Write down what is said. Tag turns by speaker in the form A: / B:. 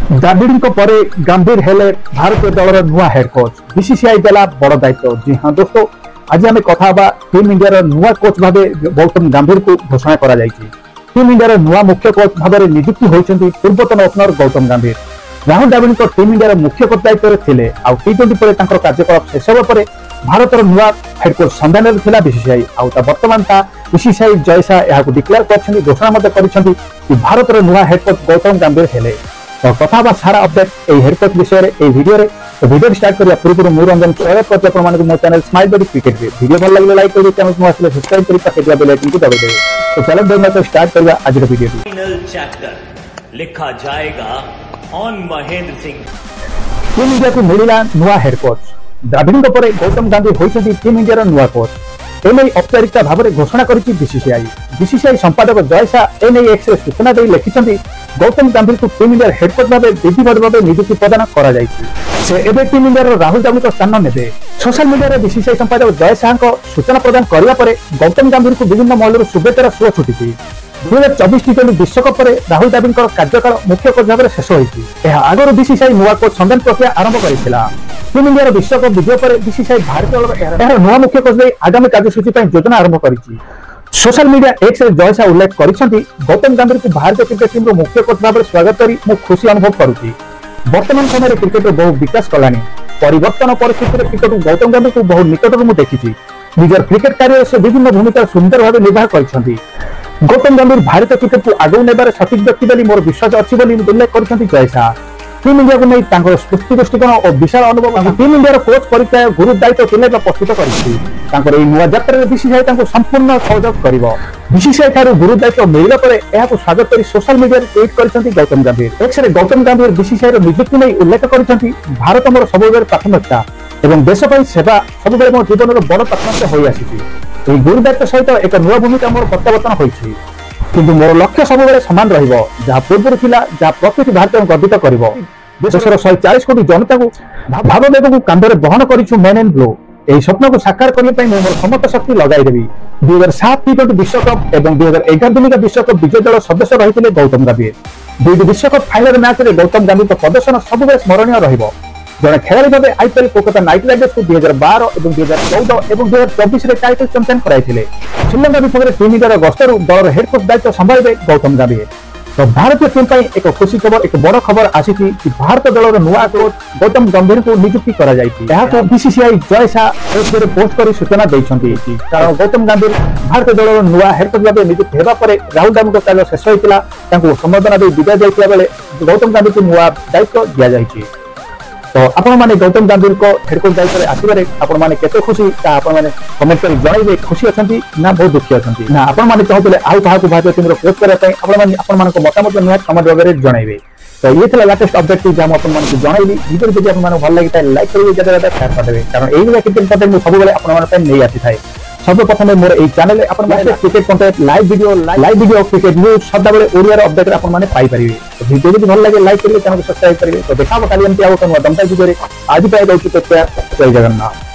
A: द्रविड़ पर गंभीर हेले भारतीय दल नुआ हेड कोच बीसीसीआई देला बड़ दायित्व। जी हाँ दोस्तों, आज आम कथा टीम इंडिया नुआ कोच भाव गौतम गंभीर को घोषणा करा टीम इंडिया नुआ मुख्य कोच भाव नियुक्ति होती पूर्वतन ओपनर गौतम गंभीर। राहुल द्रविड़ टीम इंडिया मुख्य कोच दायित्व थे। टी20 पर कार्यकलाप शेष होगा भारत नुआ हेड कोच सन्धान था बीसीसीआई। बर्तमान बीसीसीआई जयसा यह डिक्लेयर कर घोषणा कर भारत नुआ हेड कोच गौतम गंभीर हेले। तो कथा सारा अपडेट हेड कोच विषय वीडियो स्टार्ट करने पूर्व मु रंजन स्वागत करते मो channel smile body cricket video भल लगे लाइक करेंगे, चैनल को आसले सब्सक्राइब करी पाखे बेल आइकन को दबाई देबे। तो चलो दोस्तों तो स्टार्ट करबा आज रो वीडियो।
B: फाइनल चैप्टर लिखा जाएगा on Mahendra Singh.
A: Team India को मिला नुआ हेड कोच। द्रविड़ पर गौतम गंभीर होइछथि टीम इंडिया नुआ कोच। एने औपचारिकता भाव में घोषणा करिछि बीसीसीआई। बीसीसीआई संपादक जयसा एने एक्स रे सूचना दे लिखिछथि गौतम गंभीर को टीम इंडिया हेड कोच भाव विधिवत भाव नियुक्ति प्रदान करा जायछि। से एबे टीम इंडिया राहुल द्रविड़ स्थान नेबे। सोशल मीडिया रे बीसीसीआई संपादक जयसा सूचना प्रदान करिया परे गौतम गंभीर को विभिन्न महलर शुभेच्छार सुर छुटी। 2024 टी20 विश्वकप पर राहुल द्रविड़ कार्यकाल मुख्य कोच भाव शेष होती। आगुरी बीसीसीआई नुआ कोच सन्धान प्रक्रिया आरंभ करथिला। टीम इंडिया विश्वकप विजय पर बीसीसीआई भारतीय दल नुआ मुख्य कोच दे आगामी कार्यसूची योजना आरंभ करिछि। सोशल मीडिया एक्स रे जयसा उल्लेख करिसेंति गौतम गंभीर को भारतीय क्रिकेट टीम रो मुख्य कोच भाव स्वागत करी मु खुशी अनुभव करूछि। वर्तमान समय क्रिकेट बहु विकास कलानी। परिवर्तन परिस्थिति क्रिकेट गौतम गंभीर को बहु निकटरू मु देखिछि। निजर क्रिकेट कार्य से विभिन्न भूमिका सुंदर भाव निर्वाह करिसेंति। गौतम गंभीर भारतीय क्रिकेट को आगु नेबार सठिक व्यक्ति बोली मोर विश्वास अच्छी बोली उल्लेख करछंती जयसा। टीम इंडिया को नहीं स्फूर्ति दृष्टिकोण और विशाल अनुभव टीम इंडिया कोच परिचय गुरु दायित्व तुलेबा प्रस्तुत कर नुआ यात्रा बीसीसीआई संपूर्ण सहयोग कर। बीसीसीआई ठारू गुरु दायित्व मिलला पर यहां स्वागत कर सोशल मीडिया ट्वीट करछंती गौतम गंभीर। एक्स रे गौतम गंभीर बीसीसीआई नियुक्ति नहीं उल्लेख करछंती भारत मोर सबुबेले प्राथमिकता एवं देश पई सेवा सबुबेले मोर जीवन बड़ प्राथमिकता होई आसीछि। एई गुरु दायित्व सहित एक नुआ भूमिका मोर प्रत्यावर्तन होईछि, किंतु मोर लक्ष्य सबुबेले समान रहिबो जहा पूर्व थिला जहा प्रकृति भारत गर्वित करिवो। देशर 140 कोटी जनता को भाववेग को कांधरे बहन करिछु मेन एंड ब्लो। एही स्वप्न को साकार करने पई मोर समस्त शक्ति लगाई देबी। 2007 टी20 विश्वकप एवं 2011 दिनिका विश्वकप विजय दल सदस्य रहिथिले गौतम गंभीर। दुईटी विश्वकप फाइनल मैच रे गौतम गंभीर प्रदर्शन सबुबेले स्मरणीय रहिबो। जड़े खेलाड़ी भाव आईपीएल कोलकाता नाइट राइडर्स को 2012 और 2014 और 2024 टाइटल चैंपियन कराइथिले। श्रीलंका विपक्ष टीम इंडिया गस्तरू दल हेड कोच दायित्व संभाळिबे गौतम गंभीर। तो भारतीय टीम पर एक खुशी खबर एक बड़ खबर आसी कि भारत दल नुआ कोच गौतम गंभीर को नियुक्ति करा जायछि। एहाको बीसीसीआई जयसा पोस्ट कर सूचना दैछंती कारण गौतम गंभीर भारतीय दल नुआ हेड कोच भाव नियुक्ति हेबा परे राहुल द्रविड़ कार्य शेष होइतिला। तांको संबोधन दे विदाय दैतिला बेले गौतम गंभीर को नुआ दायित्व दिया जायछि। तो आपण माने गौतम गंभीर को हेड कोच दायित्व आसिबारे आपण माने केते खुशी ता आपण माने कमेंट कर जणाइबे। खुशी अछंती ना बहुत दुखी अछंती ना आपण माने चाहतले आउ काहा को भारतीय टीम रो कोच करे पई आपण माने को मतामत निहात कमेंट वगैरह जणाइबे। तो ये थला लेटेस्ट अपडेट कि हम आपण माने को जणाइली। वीडियो जदि आपण माने भल लागि ताई लाइक करिवे ज्यादा ज्यादा शेयर कर देबे कारण एही वे क्रिकेट कंटेंट मु सब बेले आपण माने पई नै आसी थाए। सर्वप्रथम मोर एई चैनल आपण माने cricket content live video cricket news सदा बेले ओडिया रो अपडेट आपण माने पाई परिबे। तो वीडियो जदि भल लागे लाइक करिवे चैनल को सब्सक्राइब करिवे। तो देखाबो काली एमती आउ कोन दमता वीडियो रे आज पाई दउछु। तो जय जगन्नाथ।